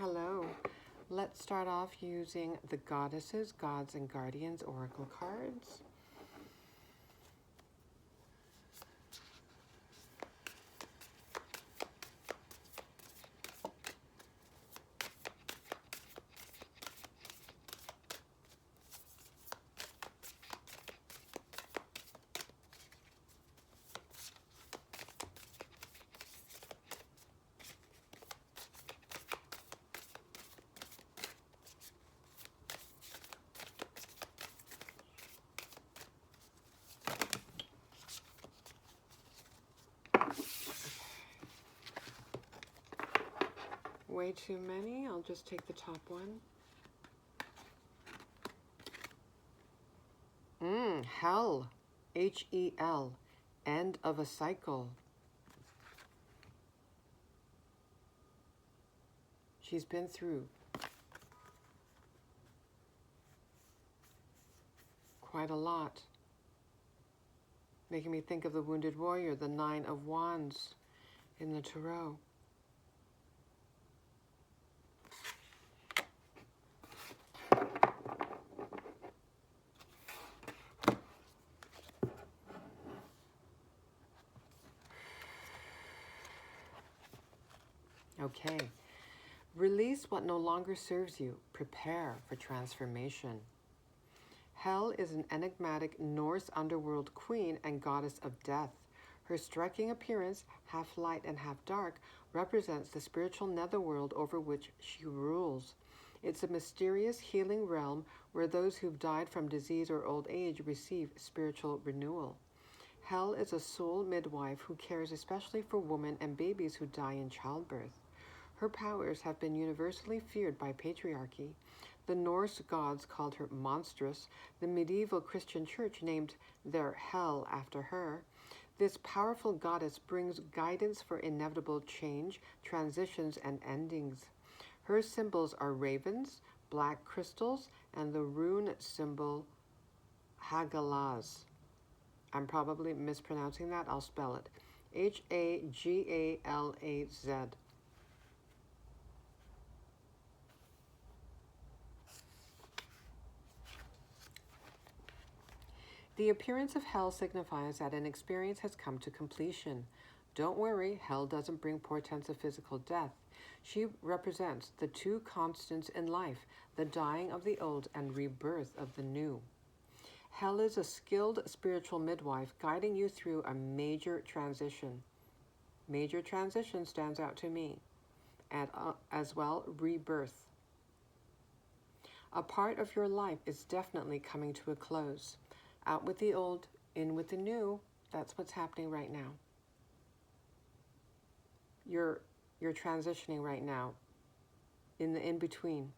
Hello. Let's start off using the Goddesses, Gods, and Guardians Oracle cards. Way too many. I'll just take the top one. Hell. H-E-L. End of a cycle. She's been through quite a lot. Making me think of the Wounded Warrior, the Nine of Wands in the Tarot. Okay. Release what no longer serves you. Prepare for transformation. Hel is an enigmatic Norse underworld queen and goddess of death. Her striking appearance, half light and half dark, represents the spiritual netherworld over which she rules. It's a mysterious healing realm where those who've died from disease or old age receive spiritual renewal. Hel is a soul midwife who cares especially for women and babies who die in childbirth. Her powers have been universally feared by patriarchy. The Norse gods called her monstrous. The medieval Christian church named their Hel after her. This powerful goddess brings guidance for inevitable change, transitions, and endings. Her symbols are ravens, black crystals, and the rune symbol Hagalaz. I'm probably mispronouncing that. I'll spell it. H-A-G-A-L-A-Z. The appearance of Hel signifies that an experience has come to completion. Don't worry, Hel doesn't bring portents of physical death. She represents the two constants in life, the dying of the old and rebirth of the new. Hel is a skilled spiritual midwife guiding you through a major transition. Major transition stands out to me, and as well, rebirth. A part of your life is definitely coming to a close. Out with the old, in with the new. That's what's happening right now. You're transitioning right now, in the in-between.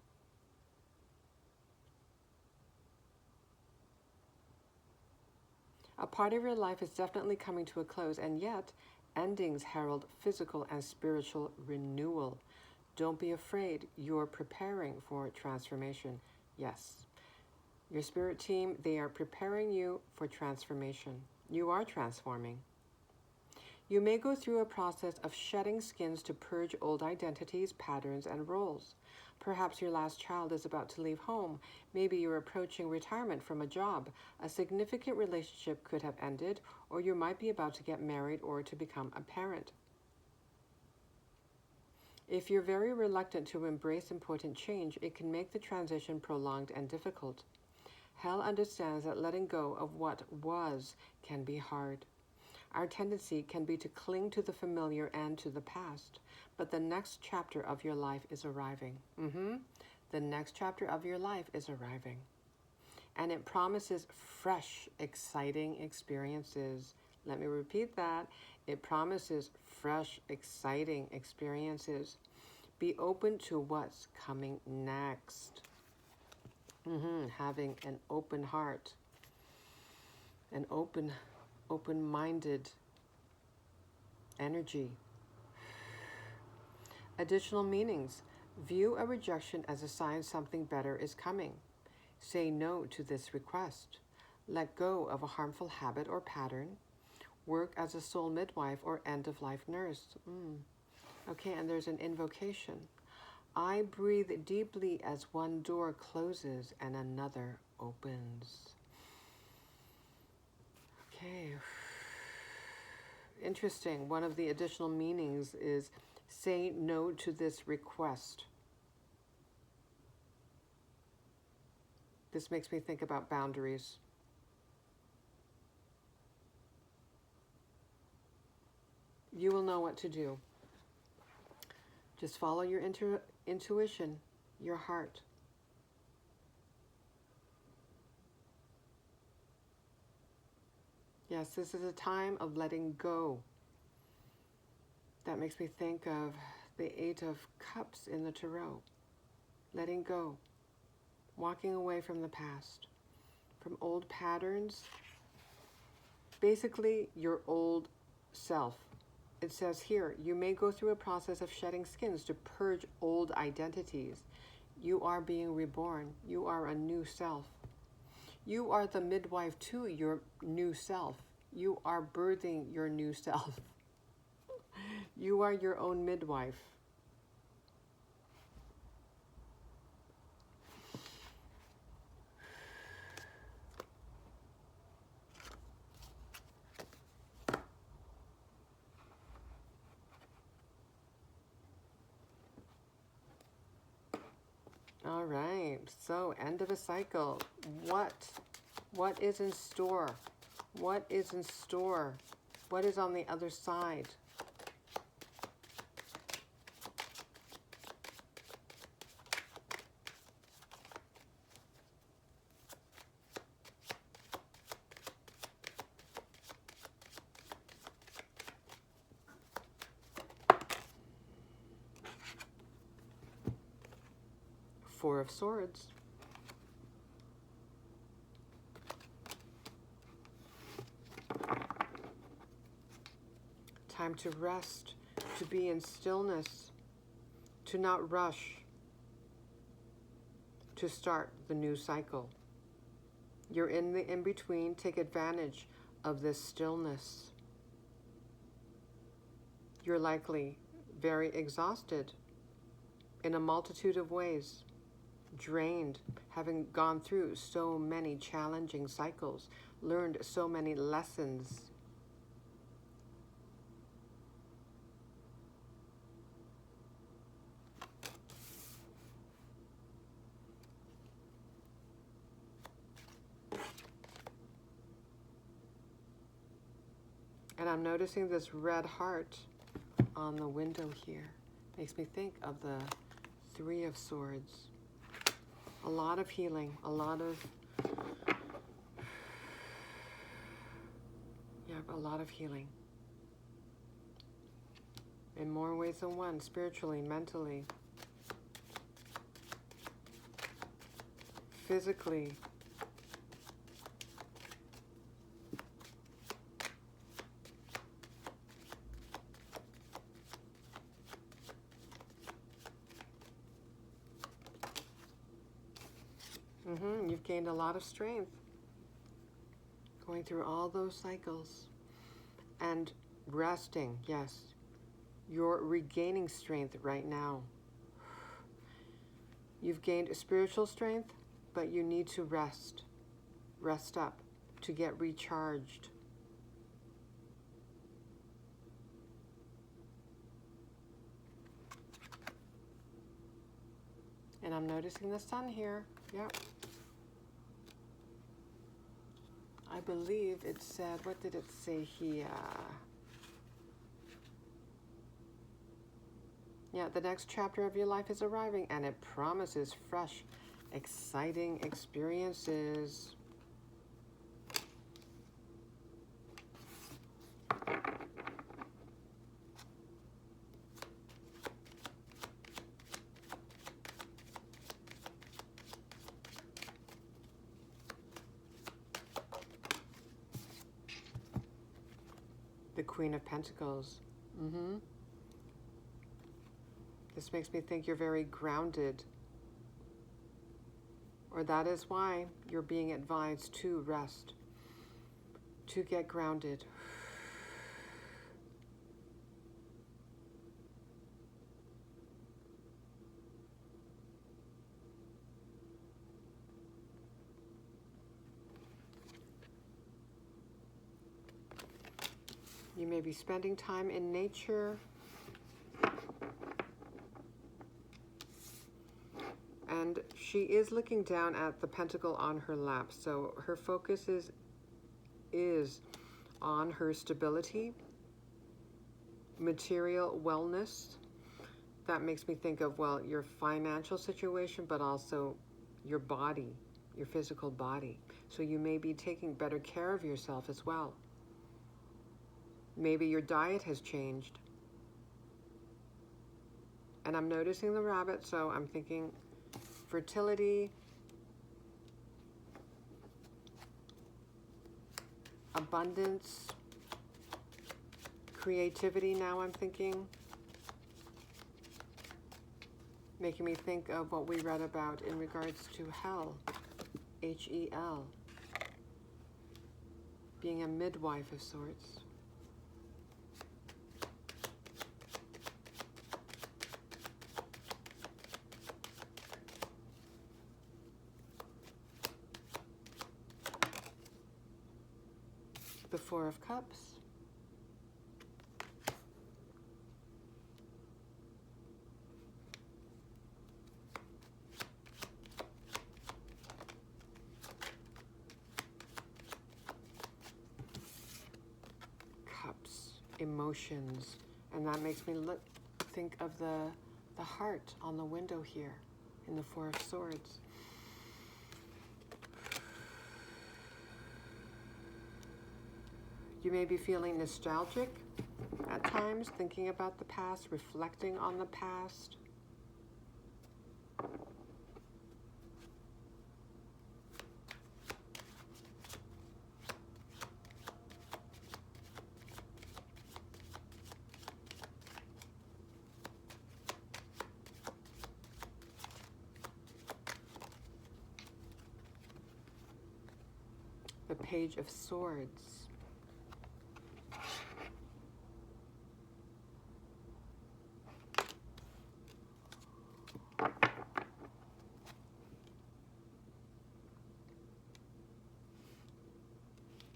A part of your life is definitely coming to a close, and yet endings herald physical and spiritual renewal. Don't be afraid. You're preparing for transformation. Yes. Your spirit team, they are preparing you for transformation. You are transforming. You may go through a process of shedding skins to purge old identities, patterns, and roles. Perhaps your last child is about to leave home. Maybe you're approaching retirement from a job. A significant relationship could have ended, or you might be about to get married or to become a parent. If you're very reluctant to embrace important change, it can make the transition prolonged and difficult. Hel understands that letting go of what was can be hard. Our tendency can be to cling to the familiar and to the past, but the next chapter of your life is arriving. The next chapter of your life is arriving. And it promises fresh, exciting experiences. Let me repeat that. It promises fresh, exciting experiences. Be open to what's coming next. Having an open heart, an open-minded energy. Additional meanings. View a rejection as a sign something better is coming. Say no to this request. Let go of a harmful habit or pattern. Work as a soul midwife or end-of-life nurse. Okay, and there's an invocation. I breathe deeply as one door closes and another opens. Okay. Interesting. One of the additional meanings is say no to this request. This makes me think about boundaries. You will know what to do. Just follow your intuition, your heart. Yes, this is a time of letting go. That makes me think of the 8 of Cups in the Tarot. Letting go. Walking away from the past. From old patterns. Basically, your old self. It says here, you may go through a process of shedding skins to purge old identities. You are being reborn. You are a new self. You are the midwife to your new self. You are birthing your new self. You are your own midwife. All right, so end of a cycle. What is in store? What is in store? What is on the other side? Four of Swords. Time to rest, to be in stillness, to not rush, to start the new cycle. You're in the in-between. Take advantage of this stillness. You're likely very exhausted in a multitude of ways, drained, having gone through so many challenging cycles, learned so many lessons. And I'm noticing this red heart on the window here. Makes me think of the 3 of Swords. A lot of healing, a lot of healing. In more ways than one, spiritually, mentally, physically. You've gained a lot of strength going through all those cycles and resting. Yes, you're regaining strength right now. You've gained spiritual strength, but you need to rest up to get recharged. And I'm noticing the sun here. Yep. I believe it said, what did it say here? Yeah, the next chapter of your life is arriving, and it promises fresh, exciting experiences. The Queen of Pentacles. This makes me think you're very grounded. Or that is why you're being advised to rest, to get grounded. You may be spending time in nature. And she is looking down at the pentacle on her lap. So her focus is on her stability, material wellness. That makes me think of, well, your financial situation, but also your body, your physical body. So you may be taking better care of yourself as well. Maybe your diet has changed. And I'm noticing the rabbit, so I'm thinking fertility, abundance, creativity now I'm thinking. Making me think of what we read about in regards to hell, H-E-L, being a midwife of sorts. The Four of Cups. Cups, emotions, and that makes me think of the heart on the window here in the Four of Swords. You may be feeling nostalgic at times, thinking about the past, reflecting on the past. The Page of Swords.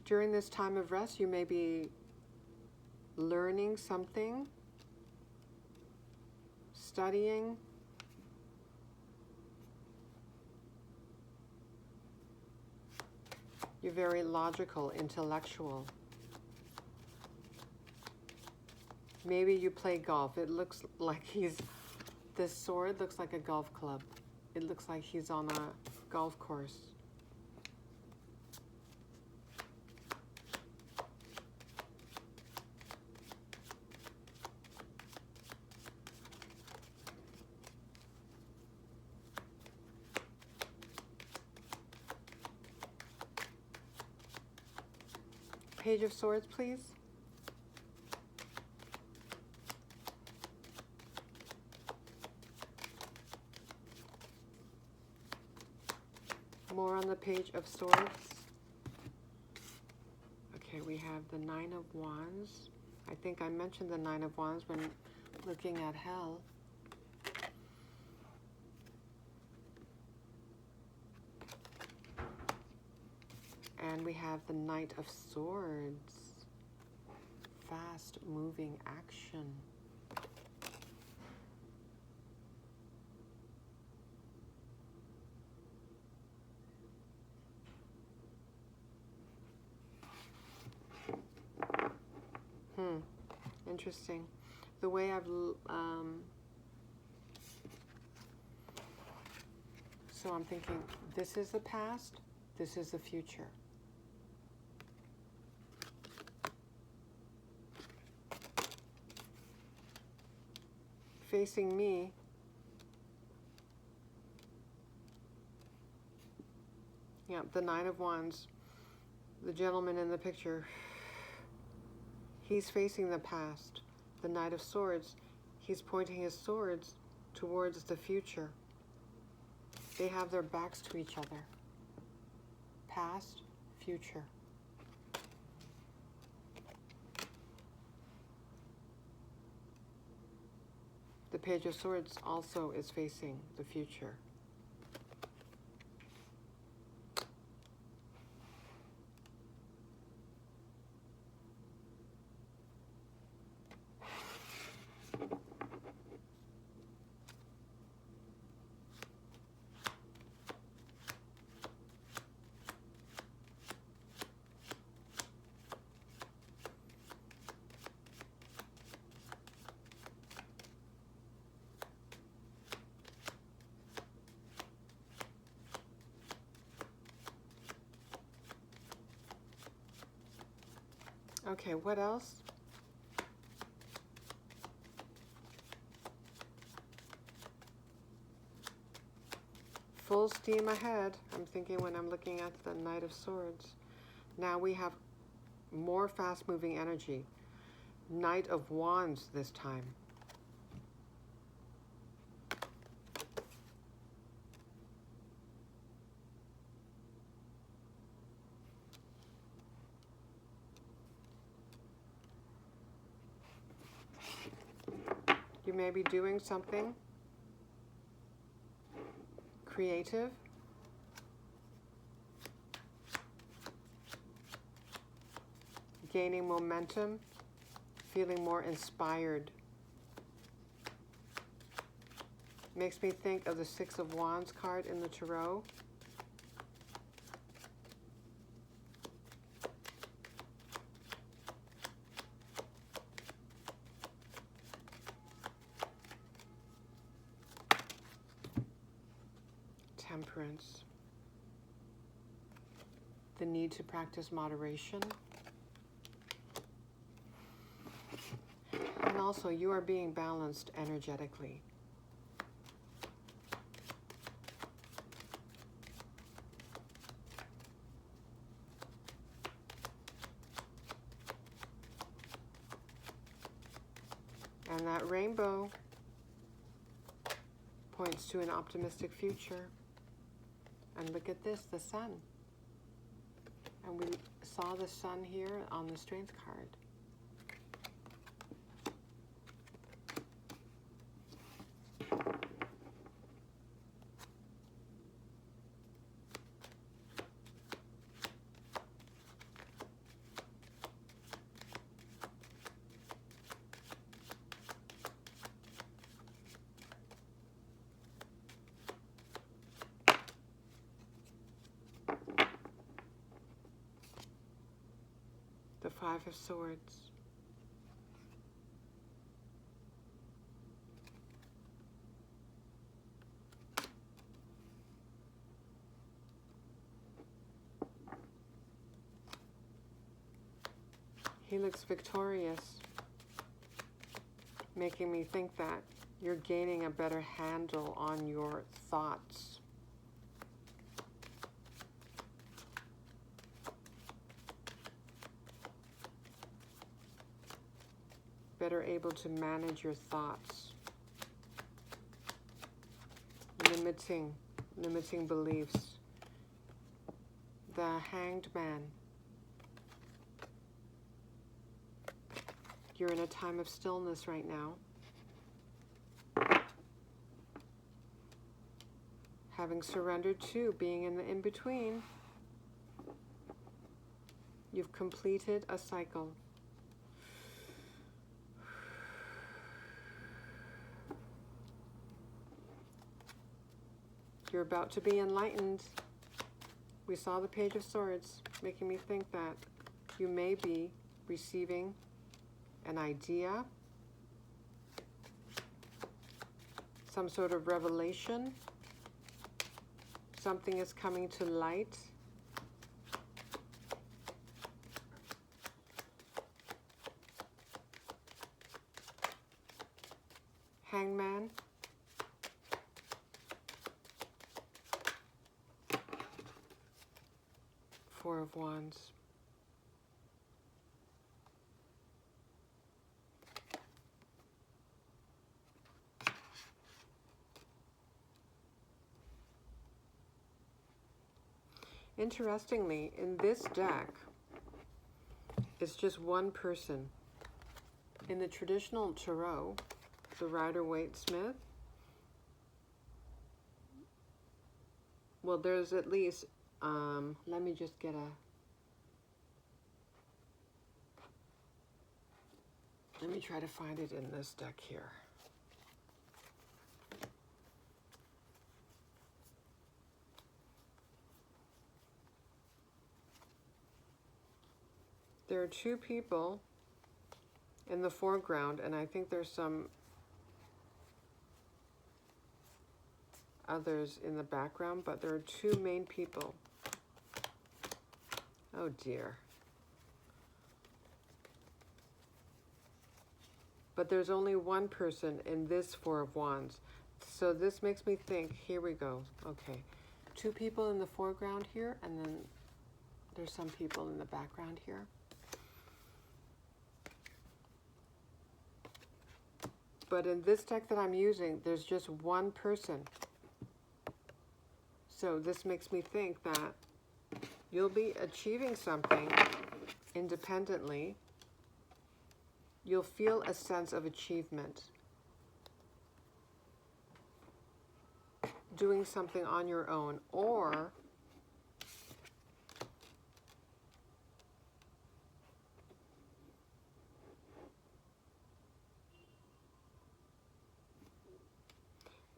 During this time of rest, you may be learning something, studying. You're very logical, intellectual. Maybe you play golf. It looks like this sword looks like a golf club. It looks like he's on a golf course. Page of Swords, please. More on the Page of Swords. Okay, we have the Nine of Wands. I think I mentioned the Nine of Wands when looking at hell. And we have the Knight of Swords. Fast moving action. Interesting. The way I've so I'm thinking, this is the past, this is the future. Facing me, yeah, the Nine of Wands, the gentleman in the picture, he's facing the past. The Knight of Swords, he's pointing his swords towards the future. They have their backs to each other. Past, future. The Page of Swords also is facing the future. Okay, what else? Full steam ahead, I'm thinking when I'm looking at the Knight of Swords. Now we have more fast-moving energy. Knight of Wands this time. You may be doing something creative. Gaining momentum, feeling more inspired. Makes me think of the Six of Wands card in the Tarot. Temperance. The need to practice moderation. And also, you are being balanced energetically. And that rainbow points to an optimistic future. And look at this, the sun. And we saw the sun here on the Strength card. The Five of Swords. He looks victorious, making me think that you're gaining a better handle on your thoughts. Better able to manage your thoughts. Limiting beliefs. The Hanged Man. You're in a time of stillness right now. Having surrendered to being in the in-between, you've completed a cycle. You're about to be enlightened. We saw the Page of Swords, making me think that you may be receiving an idea, some sort of revelation. Something is coming to light. Hangman. Four of Wands. Interestingly, in this deck, it's just one person. In the traditional tarot, the Rider-Waite-Smith, well, there's at least, let me just get let me try to find it in this deck here. There are two people in the foreground, and I think there's some others in the background, but there are two main people. Oh dear. But there's only one person in this Four of Wands. So this makes me think, here we go. Okay. Two people in the foreground here, and then there's some people in the background here. But in this deck that I'm using, there's just one person. So this makes me think that you'll be achieving something independently. You'll feel a sense of achievement. Doing something on your own, or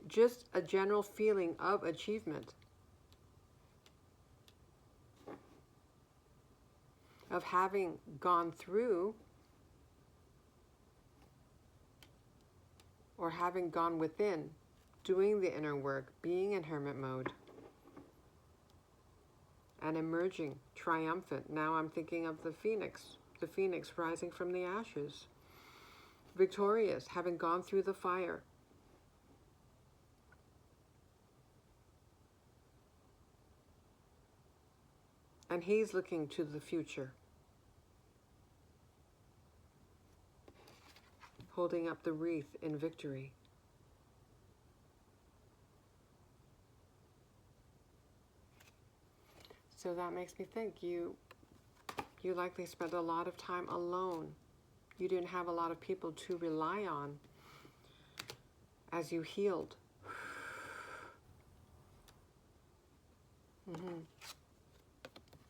just a general feeling of achievement, of having gone through or having gone within, doing the inner work, being in hermit mode, and emerging triumphant. Now I'm thinking of the phoenix rising from the ashes, victorious, having gone through the fire. And he's looking to the future, holding up the wreath in victory. So that makes me think you likely spent a lot of time alone. You didn't have a lot of people to rely on as you healed.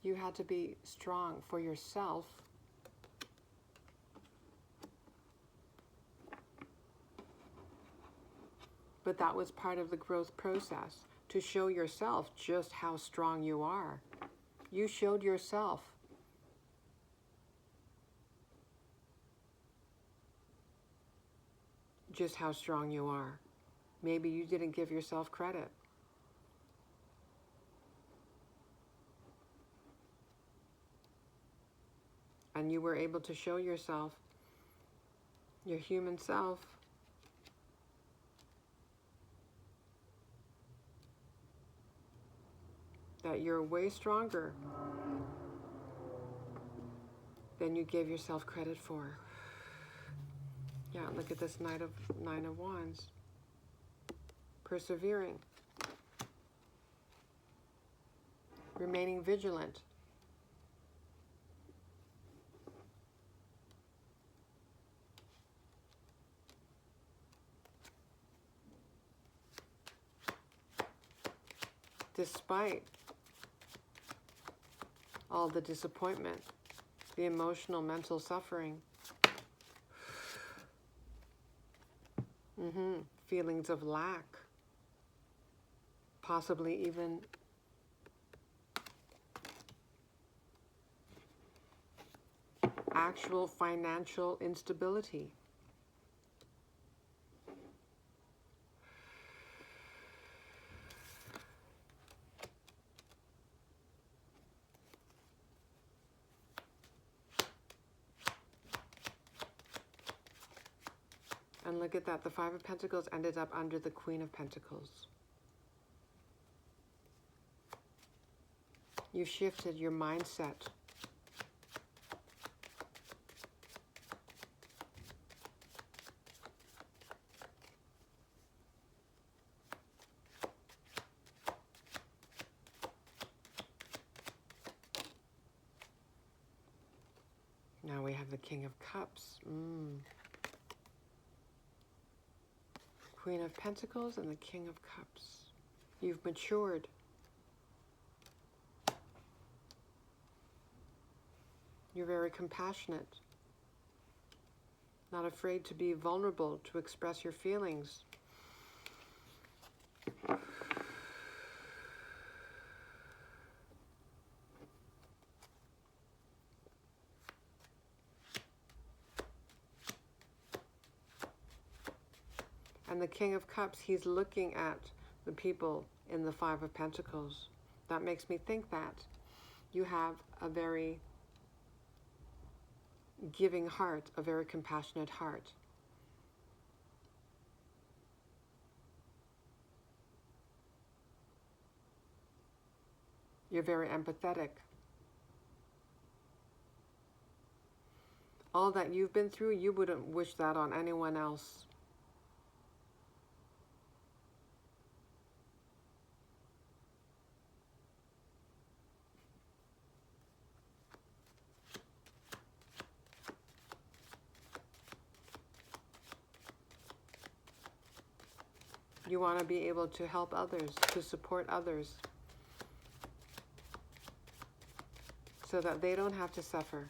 You had to be strong for yourself. But that was part of the growth process, to show yourself just how strong you are. You showed yourself. Just how strong you are. Maybe you didn't give yourself credit. And you were able to show yourself, your human self, that you're way stronger than you gave yourself credit for. Yeah, look at this Nine of Wands. Persevering. Remaining vigilant. Despite all the disappointment, the emotional, mental suffering, feelings of lack, possibly even actual financial instability. And look at that, the Five of Pentacles ended up under the Queen of Pentacles. You shifted your mindset. Now we have the King of Cups. Queen of Pentacles and the King of Cups. You've matured. You're very compassionate. Not afraid to be vulnerable, to express your feelings. And the King of Cups, he's looking at the people in the Five of Pentacles. That makes me think that you have a very giving heart, a very compassionate heart. You're very empathetic. All that you've been through, you wouldn't wish that on anyone else. You want to be able to help others, to support others, so that they don't have to suffer.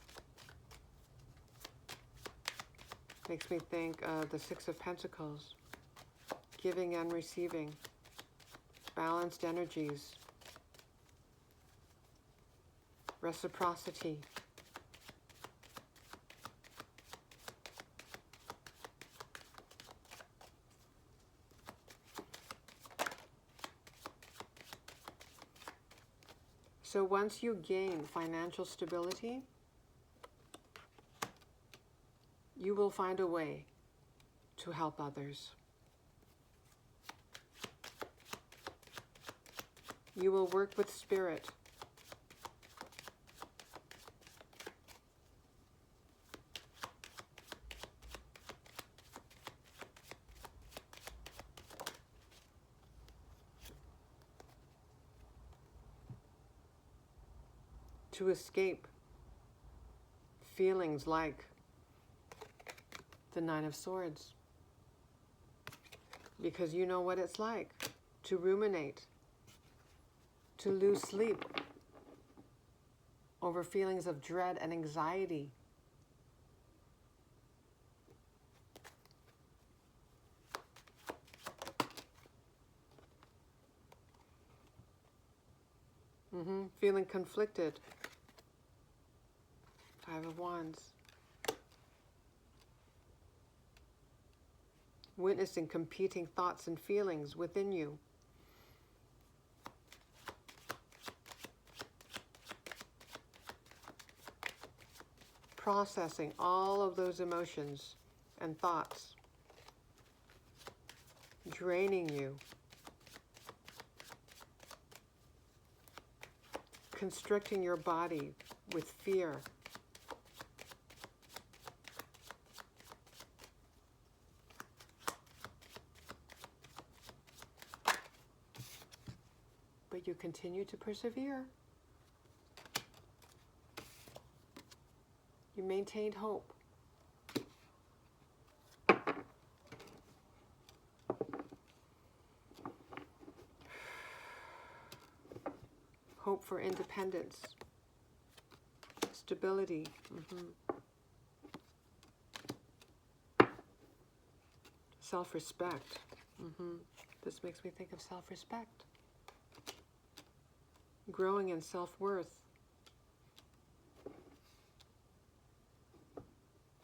Makes me think of the Six of Pentacles, giving and receiving, balanced energies, reciprocity. So once you gain financial stability, you will find a way to help others. You will work with spirit. To escape feelings like the Nine of Swords. Because you know what it's like to ruminate, to lose sleep over feelings of dread and anxiety. Feeling conflicted. Five of Wands. Witnessing competing thoughts and feelings within you. Processing all of those emotions and thoughts. Draining you. Constricting your body with fear. But you continue to persevere. You maintained hope. Hope for independence, stability. Self-respect. This makes me think of self-respect. Growing in self-worth.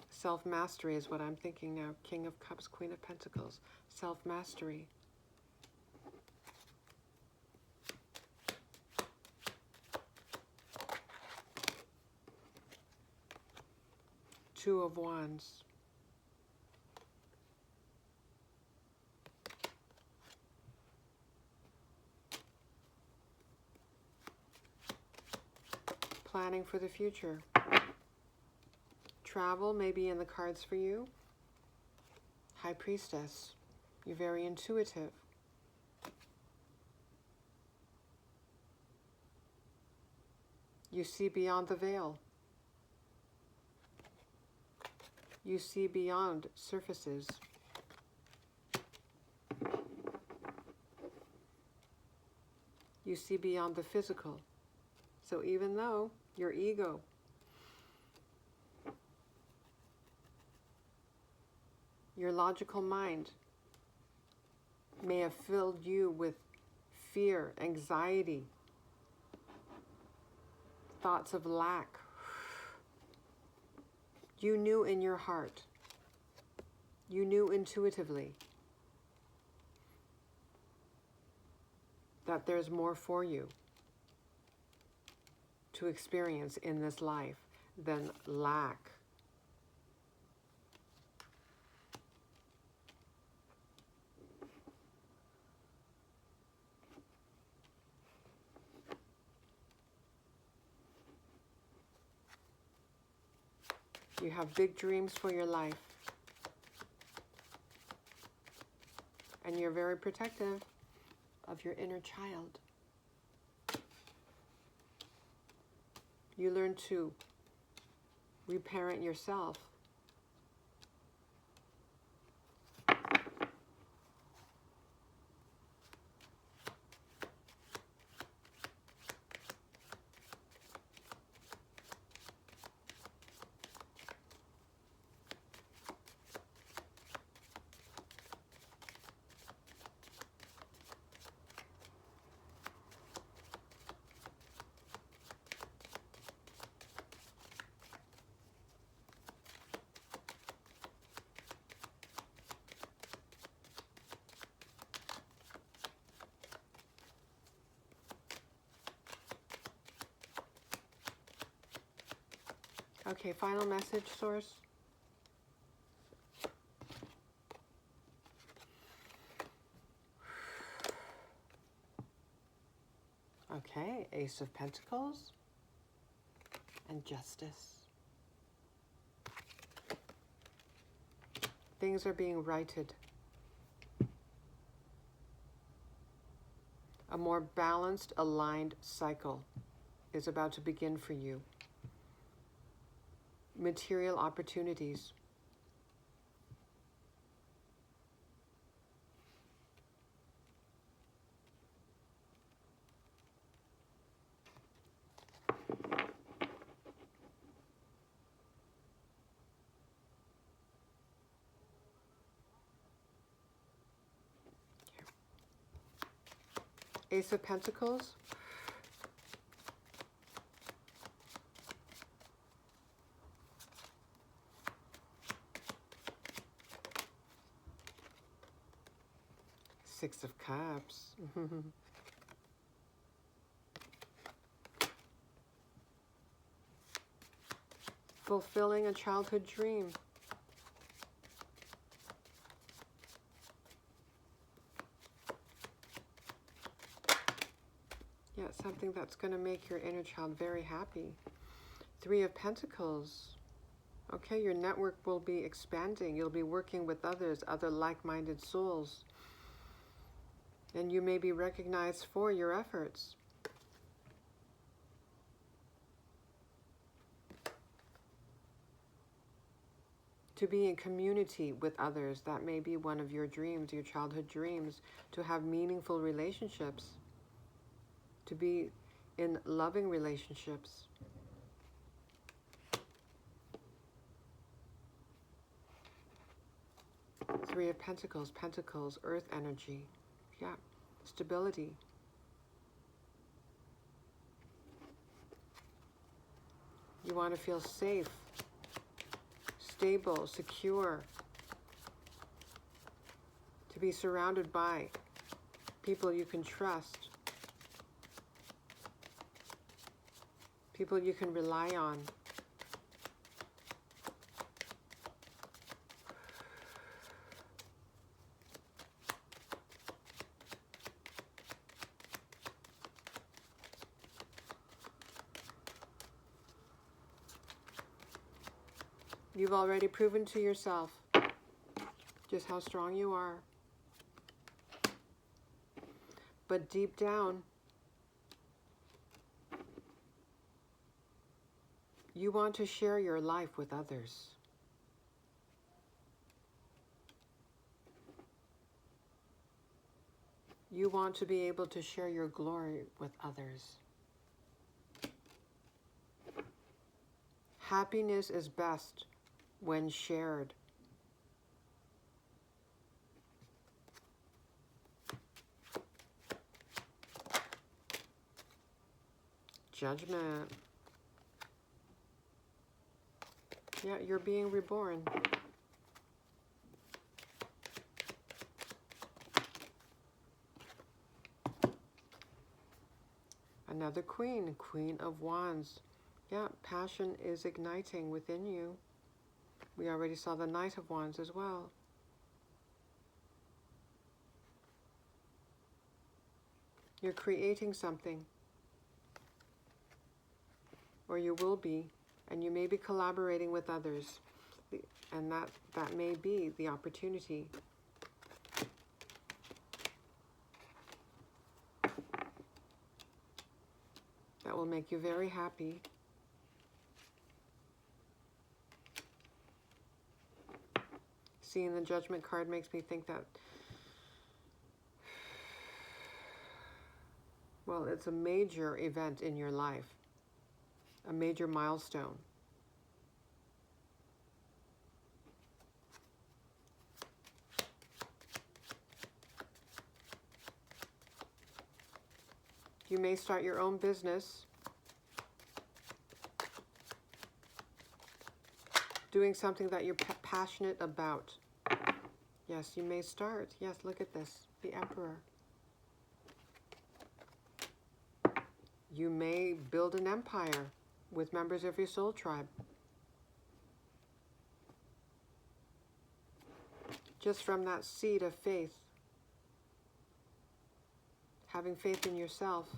Self-mastery is what I'm thinking now. King of Cups, Queen of Pentacles. Self-mastery. Two of Wands. Planning for the future. Travel may be in the cards for you. High Priestess. You're very intuitive. You see beyond the veil. You see beyond surfaces. You see beyond the physical. So even though your ego your logical mind may have filled you with fear, anxiety, thoughts of lack, you knew in your heart, you knew intuitively that there's more for you to experience in this life than lack. You have big dreams for your life. And you're very protective of your inner child. You learn to reparent yourself. Okay, final message, Source. Okay, Ace of Pentacles and Justice. Things are being righted. A more balanced, aligned cycle is about to begin for you. Material opportunities. Ace of Pentacles. Six of Cups. Fulfilling a childhood dream. Yeah, something that's going to make your inner child very happy. Three of Pentacles. Okay, your network will be expanding. You'll be working with others, other like-minded souls. And you may be recognized for your efforts. To be in community with others, that may be one of your dreams, your childhood dreams, to have meaningful relationships, to be in loving relationships. Three of Pentacles, Pentacles, earth energy. Yeah, stability. You want to feel safe, stable, secure, to be surrounded by people you can trust, people you can rely on. You've already proven to yourself just how strong you are. But deep down, you want to share your life with others. You want to be able to share your glory with others. Happiness is best when shared. Judgment. Yeah, you're being reborn. Another Queen, Queen of Wands. Yeah, passion is igniting within you. We already saw the Knight of Wands as well. You're creating something, or you will be And you may be collaborating with others. And that may be the opportunity. That will make you very happy. Seeing the Judgment card makes me think that, well, it's a major event in your life, a major milestone. You may start your own business, doing something that you're passionate about. Yes, you may start. Yes, look at this, the Emperor. You may build an empire with members of your soul tribe. Just from that seed of faith, having faith in yourself,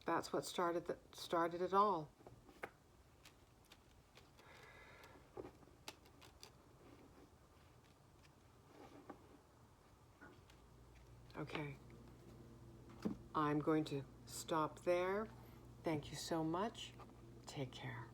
that's what started it all. Okay, I'm going to stop there. Thank you so much. Take care.